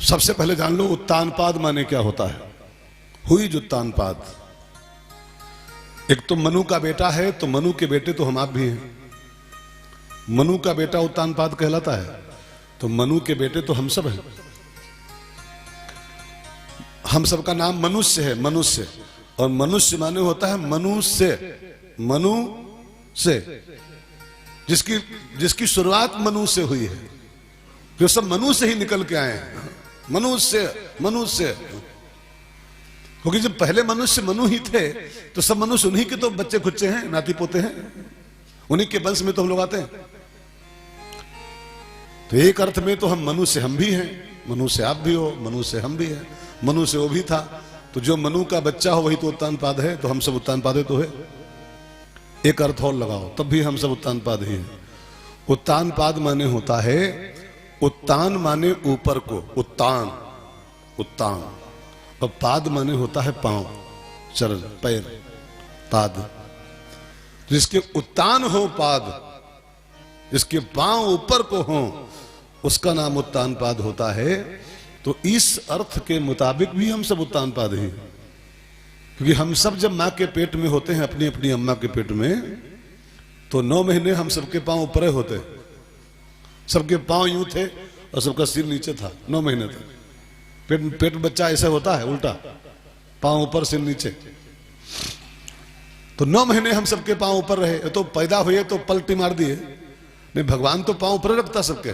सबसे पहले जान लो उत्तानपाद माने क्या होता है। हुई जो उत्तानपाद, एक तो मनु का बेटा है, तो मनु के बेटे तो हम आप भी हैं। मनु का बेटा उत्तानपाद कहलाता है, तो मनु के बेटे तो हम सब हैं। हम सबका नाम मनुष्य है, मनुष्य। और मनुष्य माने होता है मनुष्य, मनु से, जिसकी शुरुआत मनु से हुई है, जो सब मनु से ही निकल के आए हैं। मनुष्य क्योंकि जब पहले मनुष्य मनु ही थे तो सब मनुष्य उन्हीं के तो बच्चे खुच्चे हैं, नाती पोते हैं, उन्हीं के वंश में तो हम लोग आते हैं। तो एक अर्थ में तो हम मनु से हम भी हैं, मनु से आप भी हो, मनु से हम भी हैं, मनु से वो भी था। तो जो मनु का बच्चा हो वही तो उत्तानपाद है, तो हम सब उत्तानपाद तो है। एक अर्थ और लगाओ तब भी हम सब उत्तानपाद ही हैं। उत्तानपाद माने होता है, उत्तान माने ऊपर को, उत्तान, और पाद माने होता है पांव, चरण, पैर, पाद। जिसके उत्तान हो पाद, जिसके पांव ऊपर को हो, उसका नाम उत्तानपाद होता है। तो इस अर्थ के मुताबिक भी हम सब उत्तानपाद ही, क्योंकि हम सब जब मां के पेट में होते हैं, अपनी अपनी अम्मा के पेट में, तो 9 महीने हम सबके पांव ऊपर होते, सबके पांव यूं थे और सबका सिर नीचे था 9 महीने तक। पेट बच्चा ऐसे होता है उल्टा, पांव ऊपर सिर नीचे। तो 9 महीने हम सबके पांव ऊपर रहे। तो पैदा हुए तो पलटी मार दिए, नहीं भगवान तो पांव ऊपर रखता सबके।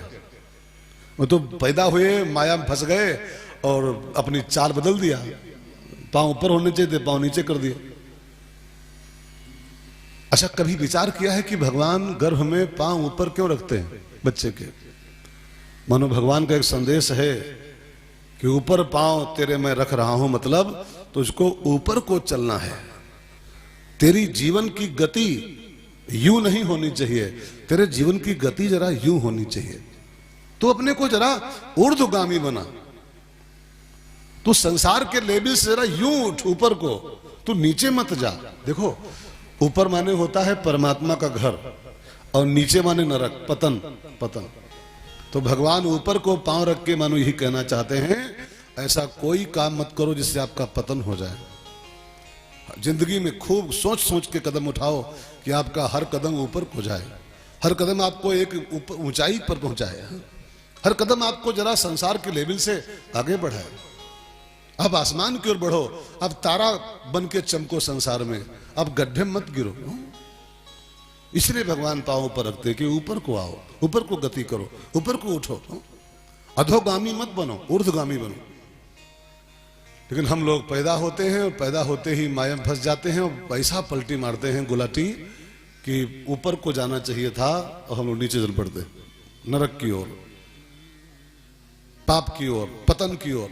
वो तो पैदा हुए, माया में फंस गए और अपनी चाल बदल दिया, पांव ऊपर होने चाहिए थे, पांव नीचे कर दिए। अच्छा, कभी विचार किया है कि भगवान गर्भ में पांव ऊपर क्यों रखते हैं बच्चे के? मानो भगवान का एक संदेश है कि ऊपर पांव तेरे मैं रख रहा हूं, मतलब तुझको ऊपर को चलना है। तेरी जीवन की गति यूं नहीं होनी चाहिए, तेरे जीवन की गति जरा यूं होनी चाहिए। तो अपने को जरा ऊर्ध्वगामी बना, तू संसार के लेवल से जरा यूं उठ ऊपर को, तू नीचे मत जा। देखो, ऊपर माने होता है परमात्मा का घर, और नीचे माने नरक, पतन। तो भगवान ऊपर को पांव रख के मानो यही कहना चाहते हैं, ऐसा कोई काम मत करो जिससे आपका पतन हो जाए। जिंदगी में खूब सोच सोच के कदम उठाओ कि आपका हर कदम ऊपर हो जाए, हर कदम आपको एक ऊंचाई पर पहुंचाए, हर कदम आपको जरा संसार के लेवल से आगे बढ़ाए। अब आसमान की ओर बढ़ो, अब तारा बन के चमको संसार में, अब गड्ढे मत गिरो। इसलिए भगवान पांव पर रखते कि ऊपर को आओ, ऊपर को गति करो, ऊपर को उठो, अधोगामी मत बनो, ऊर्ध्वगामी बनो। लेकिन हम लोग पैदा होते हैं और पैदा होते ही माया में फंस जाते हैं और पैसा पलटी मारते हैं गुलाटी कि ऊपर को जाना चाहिए था और हम लोग नीचे चल पड़ते, नरक की ओर, पाप की ओर, पतन की ओर।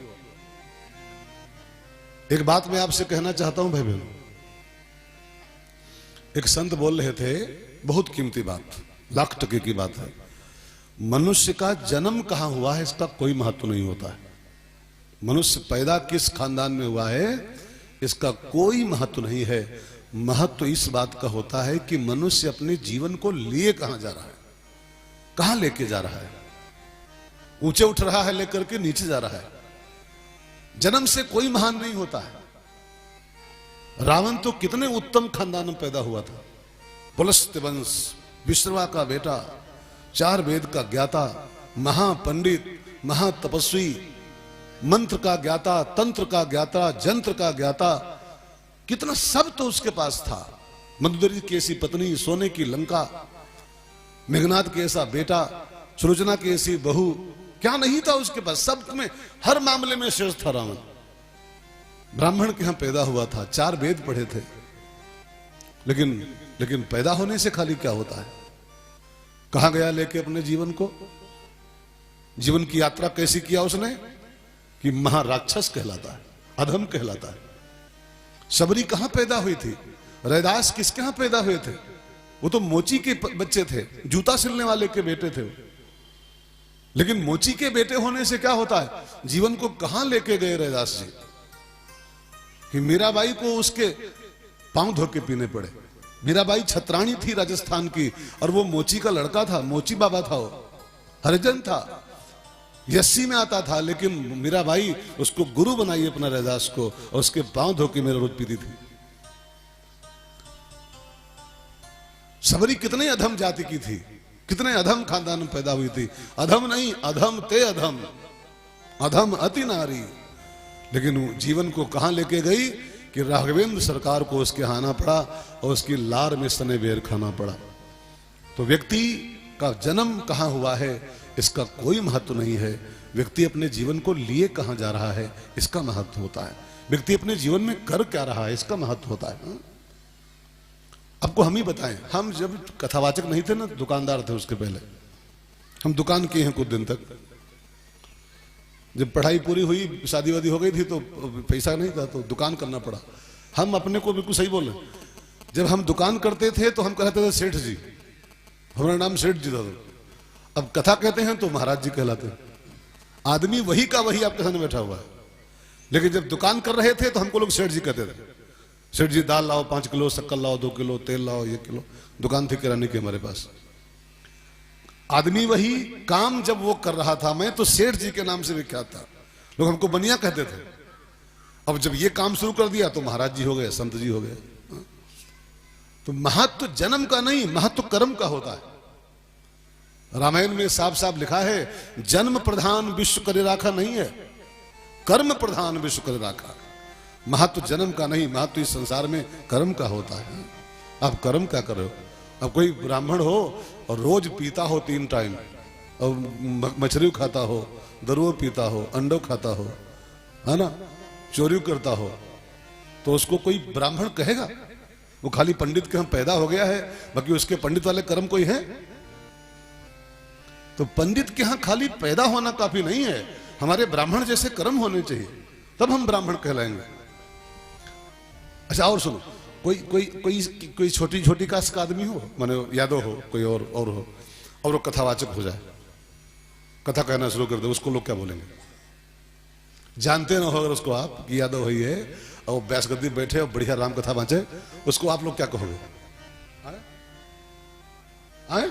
एक बात मैं आपसे कहना चाहता हूं भाई बहनों, एक संत बोल रहे थे, बहुत कीमती बात, लाख टके की बात है। मनुष्य का जन्म कहां हुआ है इसका कोई महत्व नहीं होता है। मनुष्य पैदा किस खानदान में हुआ है इसका कोई महत्व नहीं है। महत्व इस बात का होता है कि मनुष्य अपने जीवन को लिए कहां जा रहा है, कहां लेके जा रहा है। ऊंचे उठ रहा है लेकर के नीचे जा रहा है। जन्म से कोई महान नहीं होता है। रावण तो कितने उत्तम खानदान में पैदा हुआ था, पुलस्त्य वंश, विश्रवा का बेटा, 4 वेद का ज्ञाता, महापंडित, महातपस्वी, मंत्र का ज्ञाता, तंत्र का ज्ञाता, जंत्र का ज्ञाता, कितना सब तो उसके पास था। मंदोदरी की ऐसी पत्नी, सोने की लंका, मेघनाथ के ऐसा बेटा, सुलोचना की ऐसी बहू, क्या नहीं था उसके पास? सब में हर मामले में श्रेष्ठ था रावण। ब्राह्मण के यहां पैदा हुआ था, 4 वेद पढ़े थे, लेकिन पैदा होने से खाली क्या होता है? कहां गया लेके अपने जीवन को? जीवन की यात्रा कैसी किया उसने कि महाराक्षस कहलाता है, अधम कहलाता है। सबरी कहां पैदा हुई थी? रैदास किसके यहां पैदा हुए थे? वो तो मोची के बच्चे थे, जूता सिलने वाले के बेटे थे। लेकिन मोची के बेटे होने से क्या होता है? जीवन को कहां लेके गए रैदास जी कि मीराबाई को उसके पांव धो के पीने पड़े। मीराबाई छत्राणी थी राजस्थान की, और वो मोची का लड़का था, मोची बाबा था, वो हरिजन था। यस्सी में आता था, लेकिन मेरा भाई उसको गुरु बनाई अपना रैदास को, और उसके पांव धो के मेरा रोज पीती थी। सबरी कितने अधम जाति की थी, कितने अधम खानदान में पैदा हुई थी। अधम नहीं, अधम ते अधम, अधम अति नारी। लेकिन वो जीवन को कहां लेके गई कि राघवेंद्र सरकार को उसके आना पड़ा और उसकी लार में सने बेर खाना पड़ा। तो व्यक्ति का जन्म कहां हुआ है इसका कोई महत्व नहीं है, व्यक्ति अपने जीवन को लिए कहां जा रहा है इसका महत्व होता है, व्यक्ति अपने जीवन में कर क्या रहा है इसका महत्व होता है। आपको हम ही बताएं, हम जब कथावाचक नहीं थे ना, दुकानदार थे उसके पहले, हम दुकान किए हैं कुछ दिन तक। जब पढ़ाई पूरी हुई, शादी वादी हो गई थी तो पैसा नहीं था तो दुकान करना पड़ा। हम अपने को बिल्कुल सही बोले, जब हम दुकान करते थे तो हम कहते थे सेठ जी, हमारा नाम सेठ जी था। अब कथा कहते हैं तो महाराज जी कहलाते हैं। आदमी वही का वही आपके सामने बैठा हुआ है, लेकिन जब दुकान कर रहे थे तो हमको लोग सेठ जी कहते थे। सेठ जी दाल लाओ 5 किलो, शक्कर लाओ 2 किलो, तेल लाओ 1 किलो। दुकान थी किराने की हमारे पास। आदमी वही, काम जब वो कर रहा था, मैं तो सेठ जी के नाम से विख्यात था, लोग हमको बनिया कहते थे। अब जब ये काम शुरू कर दिया तो महाराज जी हो गए, संत जी हो गए। तो महत्व जन्म का नहीं, महत्व कर्म का होता है। रामायण में साफ साफ लिखा है, जन्म प्रधान विश्व करे राखा नहीं है, कर्म प्रधान विश्व करे राखा। महत्व जन्म का नहीं, महत्व इस संसार में कर्म का होता है। आप कर्म क्या करो। अब कोई ब्राह्मण हो और रोज पीता हो 3 टाइम, और मछली खाता हो, दरुआ पीता हो, अंडो खाता हो, है ना, चोरी करता हो, तो उसको कोई ब्राह्मण कहेगा? वो खाली पंडित के हम पैदा हो गया है, बाकी उसके पंडित वाले कर्म कोई है? तो पंडित के यहां खाली पैदा होना काफी नहीं है, हमारे ब्राह्मण जैसे कर्म होने चाहिए, तब हम ब्राह्मण कहलाएंगे। अच्छा और सुनो, कोई छोटी छोटी कास्ट का आदमी हो, माने यादव हो, कोई और हो, और वो कथावाचक हो जाए, कथा कहना शुरू कर दे, उसको लोग क्या बोलेंगे? जानते ना हो अगर उसको आप कि यादव ही है और बैस गद्दी बैठे और बढ़िया राम कथा बांचे, उसको आप लोग क्या कहोगे? आए?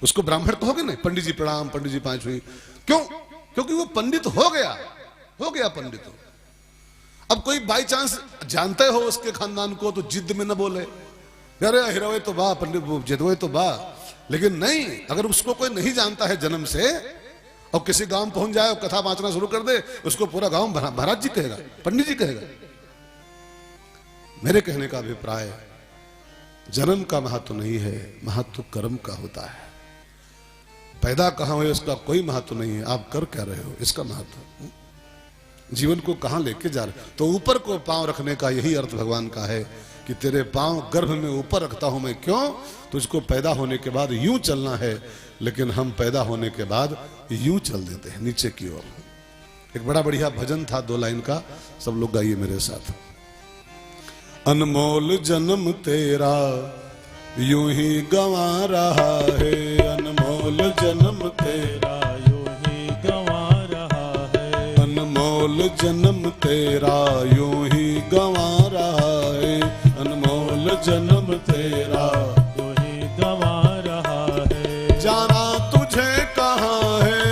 उसको ब्राह्मण कहोगे नहीं? पंडित जी प्रणाम, पंडित जी 5 हुई। क्यों? क्योंकि वो पंडित हो गया पंडित हो। अब कोई बाई चांस जानते हो उसके खानदान को तो जिद में न बोले, अरे हिरवे तो बा, पंडित जिदवे तो बा। लेकिन नहीं, अगर उसको कोई नहीं जानता है जन्म से और किसी गांव में पहुंच जाए और कथा बांचना शुरू कर दे, उसको पूरा गांव महाराज जी कहेगा, पंडित जी कहेगा। मेरे कहने का अभिप्राय, जन्म का महत्व नहीं है, महत्व कर्म का होता है। पैदा कहां हुए उसका कोई महत्व नहीं है, आप कर क्या रहे हो इसका महत्व। जीवन को कहां लेके जा रहे। तो ऊपर को पांव रखने का यही अर्थ भगवान का है कि तेरे पांव गर्भ में ऊपर रखता हूं मैं। क्यों? तुझको पैदा होने के बाद यूं चलना है, लेकिन हम पैदा होने के बाद यूं चल देते हैं नीचे की ओर। एक बड़ा बढ़िया भजन था 2 लाइन का, सब लोग गाइए मेरे साथ। अनमोल जन्म तेरा यूं ही गंवा रहा है, अनमोल जन्म तेरा यूं ही गंवा रहा है, अनमोल जन्म तेरा यूं ही गंवा रहा है, अनमोल जन्म तेरा यूं ही गंवा रहा है। जाना तुझे कहाँ है,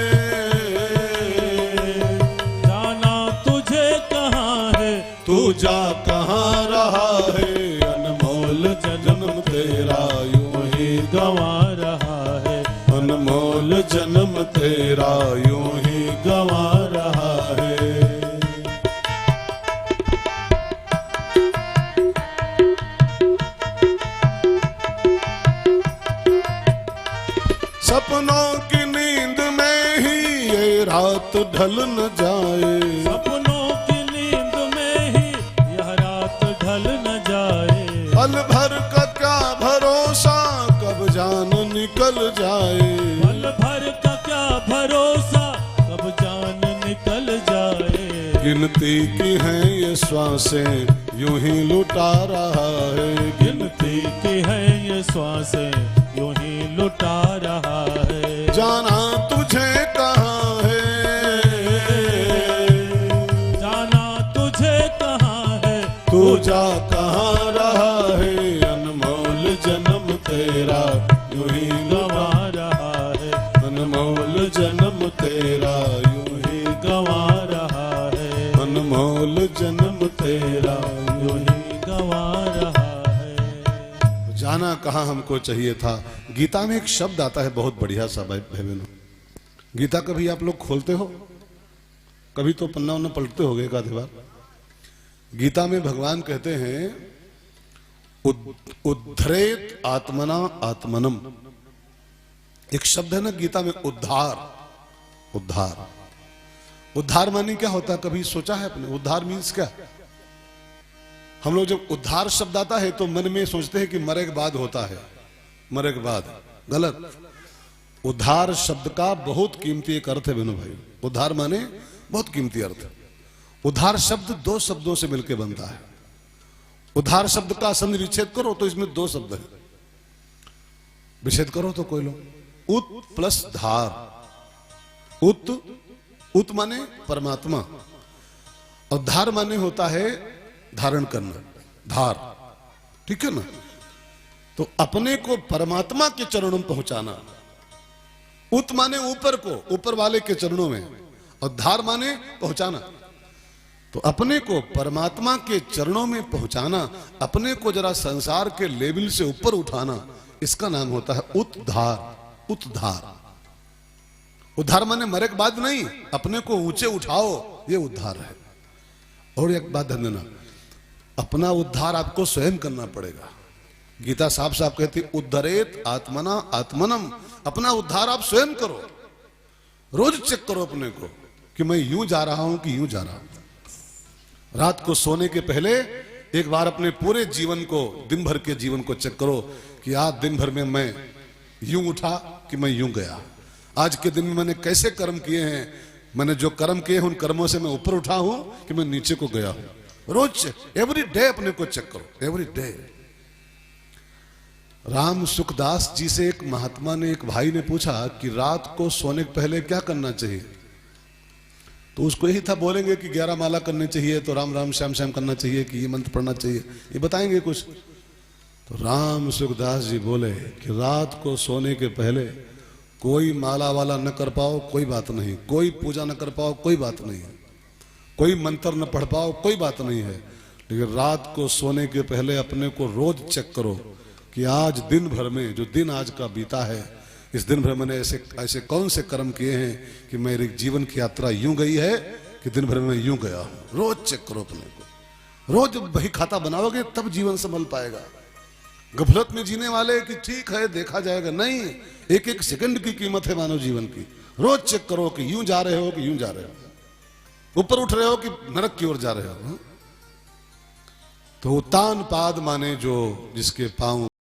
जाना तुझे कहाँ है, तू जा कहाँ रहा है, अनमोल जन्म तेरा यूं ही गंवा रहा है, अनमोल जन्म तेरा यूं ही गंवा रहा है। सपनों की नींद में ही ये रात ढल न जाए, सपनों की नींद में ही यह रात ढल न जाए, पल भर का क्या भरोसा कब जान निकल जाए, पल भर का क्या भरोसा कब जान निकल जाए। गिनती की हैं ये श्वासें यूं ही लुटा रहा है, गिनती की हैं ये श्वासें यूं ही लुटा रहा है। जाना तुझे कहाँ है, जाना तुझे कहाँ है, तू जा कहाँ रहा है, अनमोल जन्म तेरा यूं ही गंवा रहा है, अनमोल जन्म कहाँ हमको चाहिए था। गीता में एक शब्द आता है बहुत बढ़िया सा भाई बहनों। गीता कभी आप लोग खोलते हो, कभी तो पन्ना उन्ना पलटते हो एक आधी बार। गीता में भगवान कहते हैं उद्धरेत आत्मना आत्मनम। एक शब्द है ना गीता में, उद्धार। उद्धार, उद्धार माने क्या होता है? कभी सोचा है अपने उद्धार मीन्स क्या? हम लोग जब उद्धार शब्द आता है तो मन में सोचते हैं कि मरे के बाद होता है, मरे के बाद। गलत। उद्धार शब्द का बहुत कीमती एक अर्थ है बहनों भाई। उद्धार माने बहुत कीमती अर्थ। उद्धार शब्द दो शब्दों से मिलकर बनता है। उद्धार शब्द का संधि विच्छेद करो तो इसमें दो शब्द है, विच्छेद करो तो कोई लोग उत प्लस धार। उत माने परमात्मा और धार माने होता है धारण करना, धार। ठीक है ना? तो अपने को परमात्मा के चरणों में पहुंचाना। उत माने ऊपर को, ऊपर वाले के चरणों में, और धार माने पहुंचाना। तो अपने को परमात्मा के चरणों में पहुंचाना, अपने को जरा संसार के लेवल से ऊपर उठाना, इसका नाम होता है उद्धार। उद्धार, उद्धार माने मरे के बाद नहीं, अपने को ऊंचे उठाओ, ये उद्धार है। और एक बात ध्यान देना, अपना उद्धार आपको स्वयं करना पड़ेगा। गीता साफ साफ कहती उद्धरेत आत्मना आत्मनम। अपना उद्धार आप स्वयं करो। रोज चेक करो अपने को कि मैं यूं जा रहा हूं कि यूं जा रहा हूं। रात को सोने के पहले एक बार अपने पूरे जीवन को, दिन भर के जीवन को चेक करो कि आज दिन भर में मैं यूं उठा कि मैं यूं गया। आज के दिन में मैंने कैसे कर्म किए हैं, मैंने जो कर्म किए हैं उन कर्मों से मैं ऊपर उठा हूं कि मैं नीचे को गया हूं। रोज एवरी डे अपने को चेक करो, एवरी डे। राम सुखदास जी से एक महात्मा ने, एक भाई ने पूछा कि रात को सोने के पहले क्या करना चाहिए? तो उसको यही था, बोलेंगे कि 11 माला करनी चाहिए, तो राम राम श्याम श्याम करना चाहिए, कि ये मंत्र पढ़ना चाहिए, ये बताएंगे कुछ। तो राम सुखदास जी बोले कि रात को सोने के पहले कोई माला वाला न कर पाओ कोई बात नहीं, कोई पूजा न कर पाओ कोई बात नहीं है, कोई मंत्र न पढ़ पाओ कोई बात नहीं है, लेकिन रात को सोने के पहले अपने को रोज चेक करो कि आज दिन भर में, जो दिन आज का बीता है, इस दिन भर मैंने ऐसे ऐसे कौन से कर्म किए हैं कि मेरी जीवन की यात्रा यूं गई है कि दिन भर में यूं गया हूं। रोज चेक करो अपने को। रोज वही खाता बनाओगे तब जीवन संभल पाएगा। गफलत में जीने वाले कि ठीक है देखा जाएगा, नहीं, एक एक सेकंड की कीमत है मानव जीवन की। रोज चेक करो कि यूं जा रहे हो कि यूं जा रहे हो, ऊपर उठ रहे हो कि नरक की ओर जा रहे हो। तो उतान पाद माने जो जिसके पांव